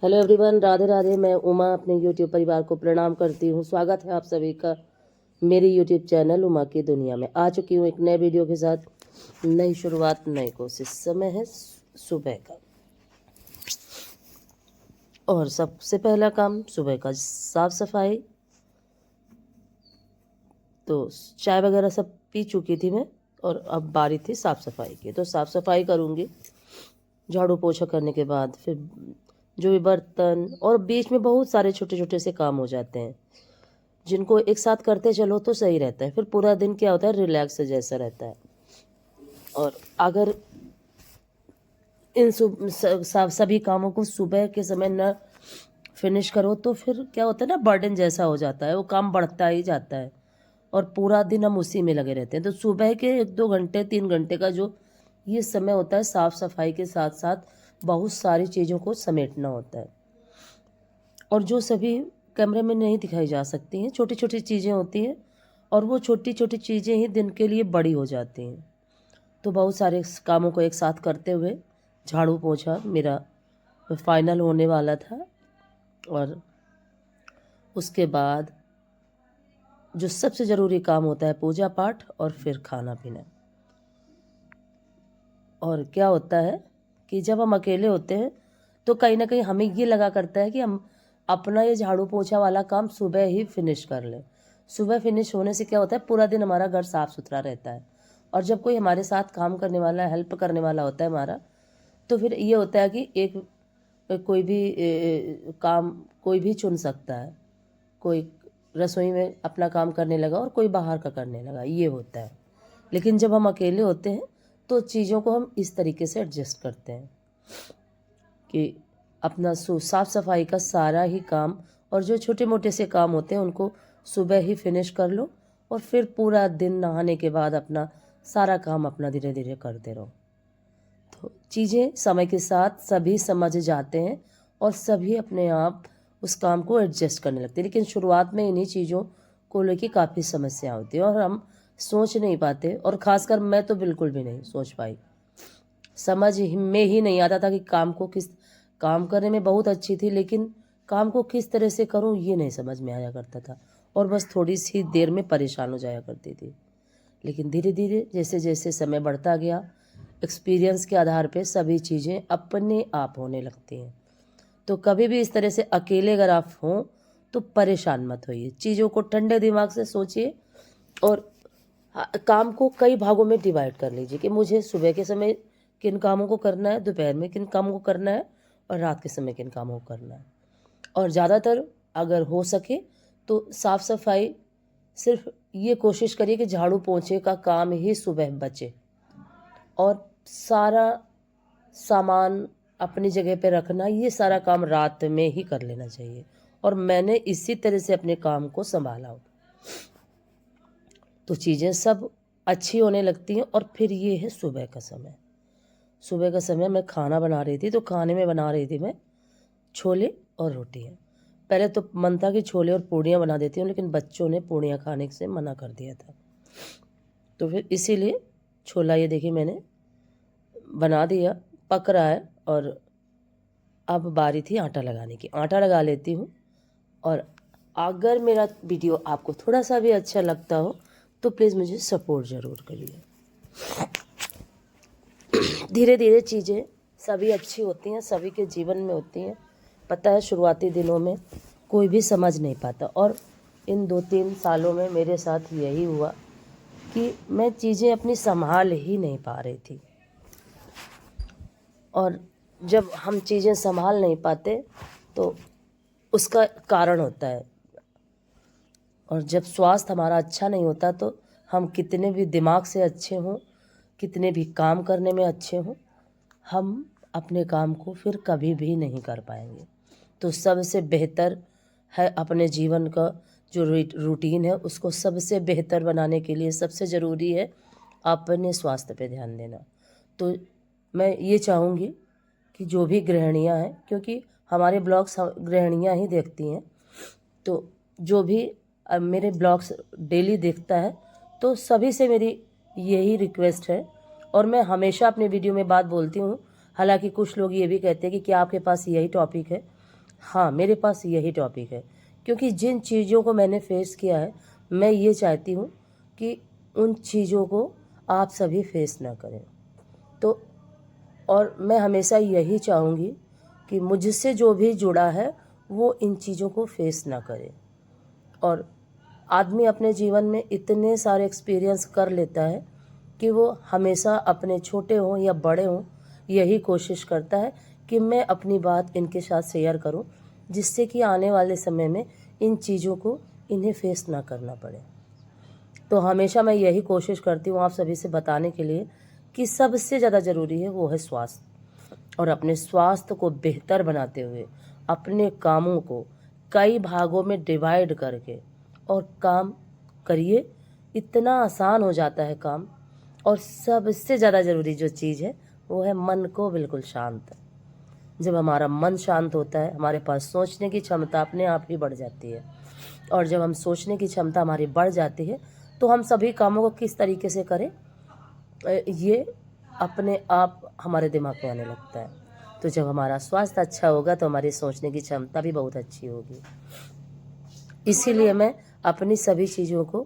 Hello everyone, Radhe Radhe. मैं उमा अपने YouTube परिवार को प्रणाम करती हूँ। स्वागत है आप सभी का मेरी यूट्यूब चैनल उमा की दुनिया में। आ चुकी हूँ एक नए वीडियो के साथ। नई शुरुआत, नई कोशिश। समय है सुबह का, और सबसे पहला काम सुबह का साफ सफाई। तो चाय वगैरह सब पी चुकी थी मैं, और अब बारी थी साफ सफाई की। तो साफ सफाई करूँगी झाड़ू पोछा करने के बाद। फिर जो भी बर्तन, और बीच में बहुत सारे छोटे छोटे से काम हो जाते हैं जिनको एक साथ करते चलो तो सही रहता है। फिर पूरा दिन क्या होता है, रिलैक्स जैसा रहता है। और अगर इन सभी कामों को सुबह के समय न फिनिश करो तो फिर क्या होता है ना, बर्डन जैसा हो जाता है, वो काम बढ़ता ही जाता है और पूरा दिन हम उसी में लगे रहते हैं। तो सुबह के 1-2 घंटे 3 घंटे का जो ये समय होता है, साफ सफाई के साथ साथ बहुत सारी चीज़ों को समेटना होता है, और जो सभी कैमरे में नहीं दिखाई जा सकती हैं। छोटी छोटी चीज़ें होती हैं, और वो छोटी छोटी चीज़ें ही दिन के लिए बड़ी हो जाती हैं। तो बहुत सारे कामों को एक साथ करते हुए झाड़ू पोछा मेरा फाइनल होने वाला था। और उसके बाद जो सबसे ज़रूरी काम होता है, पूजा पाठ और फिर खाना पीना। और क्या होता है कि जब हम अकेले होते हैं तो कहीं ना कहीं हमें ये लगा करता है कि हम अपना ये झाड़ू पोछा वाला काम सुबह ही फिनिश कर लें। सुबह फिनिश होने से क्या होता है, पूरा दिन हमारा घर साफ़ सुथरा रहता है। और जब कोई हमारे साथ काम करने वाला, हेल्प करने वाला होता है हमारा, तो फिर ये होता है कि एक कोई भी काम कोई भी चुन सकता है। कोई रसोई में अपना काम करने लगा और कोई बाहर का करने लगा, ये होता है। लेकिन जब हम अकेले होते हैं तो चीज़ों को हम इस तरीके से एडजस्ट करते हैं कि अपना साफ़ सफाई का सारा ही काम और जो छोटे मोटे से काम होते हैं उनको सुबह ही फिनिश कर लो, और फिर पूरा दिन नहाने के बाद अपना सारा काम अपना धीरे धीरे करते रहो। तो चीज़ें समय के साथ सभी समझ जाते हैं और सभी अपने आप उस काम को एडजस्ट करने लगते हैं। लेकिन शुरुआत में इन्हीं चीज़ों को लेकर काफ़ी समस्या होती है और हम सोच नहीं पाते, और ख़ासकर मैं तो बिल्कुल भी नहीं सोच पाई। समझ में ही नहीं आता था कि काम करने में बहुत अच्छी थी, लेकिन काम को किस तरह से करूं ये नहीं समझ में आया करता था, और बस थोड़ी सी देर में परेशान हो जाया करती थी। लेकिन धीरे धीरे जैसे जैसे समय बढ़ता गया, एक्सपीरियंस के आधार पे सभी चीज़ें अपने आप होने लगती हैं। तो कभी भी इस तरह से अकेले अगर आप हों तो परेशान मत होइए, चीज़ों को ठंडे दिमाग से सोचिए और काम को कई भागों में डिवाइड कर लीजिए कि मुझे सुबह के समय किन कामों को करना है, दोपहर में किन कामों को करना है, और रात के समय किन कामों को करना है। और ज़्यादातर अगर हो सके तो साफ़ सफाई सिर्फ ये कोशिश करिए कि झाड़ू पोंछे का काम ही सुबह बचे, और सारा सामान अपनी जगह पे रखना, ये सारा काम रात में ही कर लेना चाहिए। और मैंने इसी तरह से अपने काम को संभाला हो, तो चीज़ें सब अच्छी होने लगती हैं। और फिर ये है सुबह का समय। सुबह का समय मैं खाना बना रही थी, तो खाने में बना रही थी मैं छोले और रोटियाँ। पहले तो मन था कि छोले और पूड़ियाँ बना देती हूँ, लेकिन बच्चों ने पूड़ियाँ खाने से मना कर दिया था, तो फिर इसीलिए छोला ये देखिए मैंने बना दिया, पक रहा है। और अब बारी थी आटा लगाने की। आटा लगा लेती हूँ। और अगर मेरा वीडियो आपको थोड़ा सा भी अच्छा लगता हो तो प्लीज़ मुझे सपोर्ट ज़रूर करिए। धीरे धीरे चीज़ें सभी अच्छी होती हैं, सभी के जीवन में होती हैं। पता है, शुरुआती दिनों में कोई भी समझ नहीं पाता, और इन 2-3 सालों में मेरे साथ यही हुआ कि मैं चीज़ें अपनी संभाल ही नहीं पा रही थी। और जब हम चीज़ें संभाल नहीं पाते तो उसका कारण होता है, और जब स्वास्थ्य हमारा अच्छा नहीं होता तो हम कितने भी दिमाग से अच्छे हों, कितने भी काम करने में अच्छे हों, हम अपने काम को फिर कभी भी नहीं कर पाएंगे। तो सबसे बेहतर है अपने जीवन का जो रूटीन है उसको सबसे बेहतर बनाने के लिए सबसे ज़रूरी है अपने स्वास्थ्य पे ध्यान देना। तो मैं ये चाहूँगी कि जो भी गृहिणियाँ हैं, क्योंकि हमारे ब्लॉग्स गृहिणियाँ ही देखती हैं, तो जो भी मेरे ब्लॉग्स डेली देखता है, तो सभी से मेरी यही रिक्वेस्ट है। और मैं हमेशा अपने वीडियो में बात बोलती हूँ, हालांकि कुछ लोग ये भी कहते हैं कि क्या आपके पास यही टॉपिक है, हाँ, मेरे पास यही टॉपिक है, क्योंकि जिन चीज़ों को मैंने फेस किया है, मैं ये चाहती हूँ कि उन चीज़ों को आप सभी फेस ना करें। तो और मैं हमेशा यही चाहूँगी कि मुझसे जो भी जुड़ा है वो इन चीज़ों को फेस ना करे। और आदमी अपने जीवन में इतने सारे एक्सपीरियंस कर लेता है कि वो हमेशा अपने छोटे हों या बड़े हों, यही कोशिश करता है कि मैं अपनी बात इनके साथ शेयर करूं, जिससे कि आने वाले समय में इन चीज़ों को इन्हें फेस ना करना पड़े। तो हमेशा मैं यही कोशिश करती हूँ आप सभी से बताने के लिए कि सबसे ज़्यादा ज़रूरी है वो है स्वास्थ्य। और अपने स्वास्थ्य को बेहतर बनाते हुए अपने कामों को कई भागों में डिवाइड करके और काम करिए, इतना आसान हो जाता है काम। और सबसे ज़्यादा ज़रूरी जो चीज़ है वो है मन को बिल्कुल शांत। जब हमारा मन शांत होता है, हमारे पास सोचने की क्षमता अपने आप ही बढ़ जाती है। और जब हम सोचने की क्षमता हमारी बढ़ जाती है तो हम सभी कामों को किस तरीके से करें, ये अपने आप हमारे दिमाग में आने लगता है। तो जब हमारा स्वास्थ्य अच्छा होगा तो हमारी सोचने की क्षमता भी बहुत अच्छी होगी। इसीलिए मैं अपनी सभी चीज़ों को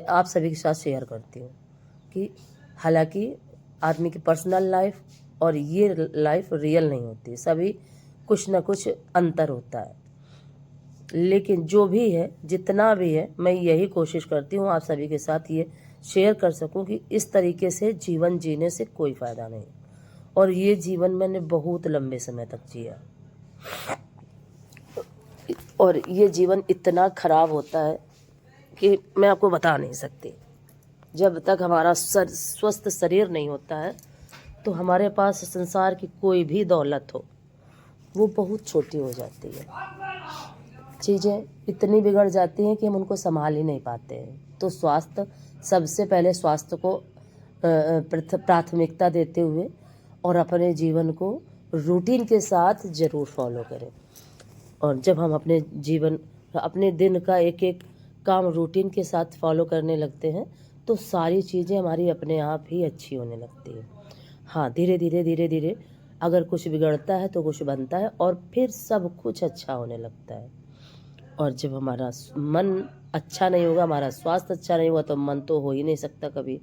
आप सभी के साथ शेयर करती हूँ कि हालांकि आदमी की पर्सनल लाइफ और ये लाइफ रियल नहीं होती, सभी कुछ ना कुछ अंतर होता है। लेकिन जो भी है, जितना भी है, मैं यही कोशिश करती हूँ आप सभी के साथ ये शेयर कर सकूँ कि इस तरीके से जीवन जीने से कोई फ़ायदा नहीं। और ये जीवन मैंने बहुत लंबे समय तक जिया, और ये जीवन इतना ख़राब होता है कि मैं आपको बता नहीं सकती। जब तक हमारा स्वस्थ शरीर नहीं होता है तो हमारे पास संसार की कोई भी दौलत हो वो बहुत छोटी हो जाती है। चीज़ें इतनी बिगड़ जाती हैं कि हम उनको संभाल ही नहीं पाते हैं। तो स्वास्थ्य, सबसे पहले स्वास्थ्य को प्राथमिकता देते हुए और अपने जीवन को रूटीन के साथ ज़रूर फॉलो करें। और जब हम अपने दिन का एक एक काम रूटीन के साथ फॉलो करने लगते हैं तो सारी चीज़ें हमारी अपने आप ही अच्छी होने लगती हैं। हाँ, धीरे धीरे अगर कुछ बिगड़ता है तो कुछ बनता है और फिर सब कुछ अच्छा होने लगता है। और जब हमारा मन अच्छा नहीं होगा, हमारा स्वास्थ्य अच्छा नहीं होगा तो मन तो हो ही नहीं सकता कभी।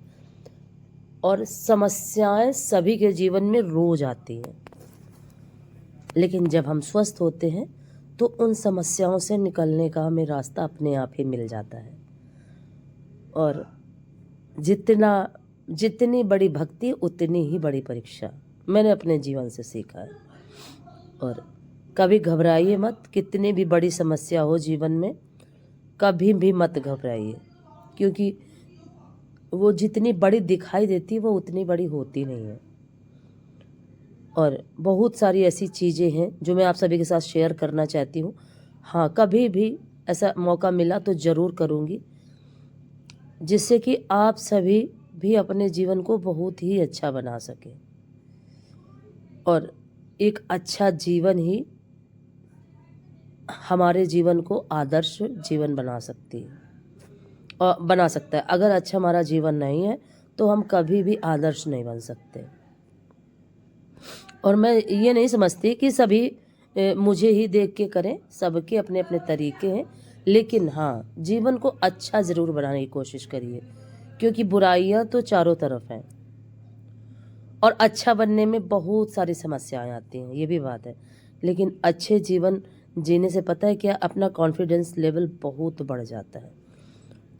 और समस्याएं सभी के जीवन में रोज आती हैं, लेकिन जब हम स्वस्थ होते हैं तो उन समस्याओं से निकलने का हमें रास्ता अपने आप ही मिल जाता है। और जितनी बड़ी भक्ति उतनी ही बड़ी परीक्षा, मैंने अपने जीवन से सीखा है। और कभी घबराइए मत, कितनी भी बड़ी समस्या हो जीवन में कभी भी मत घबराइए, क्योंकि वो जितनी बड़ी दिखाई देती है वो उतनी बड़ी होती नहीं है। और बहुत सारी ऐसी चीज़ें हैं जो मैं आप सभी के साथ शेयर करना चाहती हूँ। हाँ, कभी भी ऐसा मौका मिला तो ज़रूर करूँगी, जिससे कि आप सभी भी अपने जीवन को बहुत ही अच्छा बना सकें। और एक अच्छा जीवन ही हमारे जीवन को आदर्श जीवन बना सकता है। अगर अच्छा हमारा जीवन नहीं है तो हम कभी भी आदर्श नहीं बन सकते। और मैं ये नहीं समझती कि सभी मुझे ही देख के करें, सबके अपने अपने तरीके हैं। लेकिन हाँ, जीवन को अच्छा ज़रूर बनाने की कोशिश करिए, क्योंकि बुराइयां तो चारों तरफ हैं और अच्छा बनने में बहुत सारी समस्याएं आती हैं, ये भी बात है। लेकिन अच्छे जीवन जीने से पता है क्या, अपना कॉन्फिडेंस लेवल बहुत बढ़ जाता है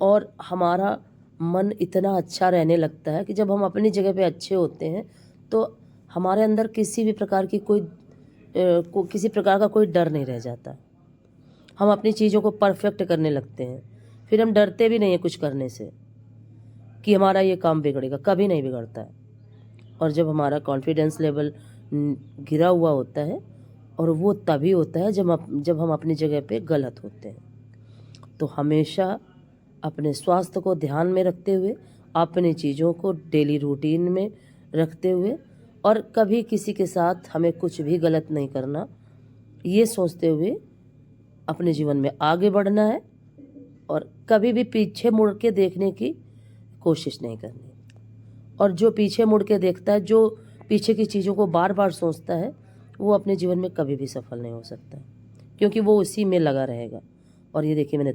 और हमारा मन इतना अच्छा रहने लगता है कि जब हम अपनी जगह पे अच्छे होते हैं तो हमारे अंदर किसी प्रकार का कोई डर नहीं रह जाता। हम अपनी चीज़ों को परफेक्ट करने लगते हैं, फिर हम डरते भी नहीं हैं कुछ करने से कि हमारा ये काम बिगड़ेगा, कभी नहीं बिगड़ता है। और जब हमारा कॉन्फिडेंस लेवल गिरा हुआ होता है, और वो तभी होता है जब हम अपनी जगह पे गलत होते हैं। तो हमेशा अपने स्वास्थ्य को ध्यान में रखते हुए, अपनी चीज़ों को डेली रूटीन में रखते हुए, और कभी किसी के साथ हमें कुछ भी गलत नहीं करना, ये सोचते हुए अपने जीवन में आगे बढ़ना है। और कभी भी पीछे मुड़ के देखने की कोशिश नहीं करनी। और जो पीछे मुड़ के देखता है, जो पीछे की चीज़ों को बार बार सोचता है, वो अपने जीवन में कभी भी सफल नहीं हो सकता। क्योंकि वो उसी में लगा रहेगा। और ये देखिए मैंने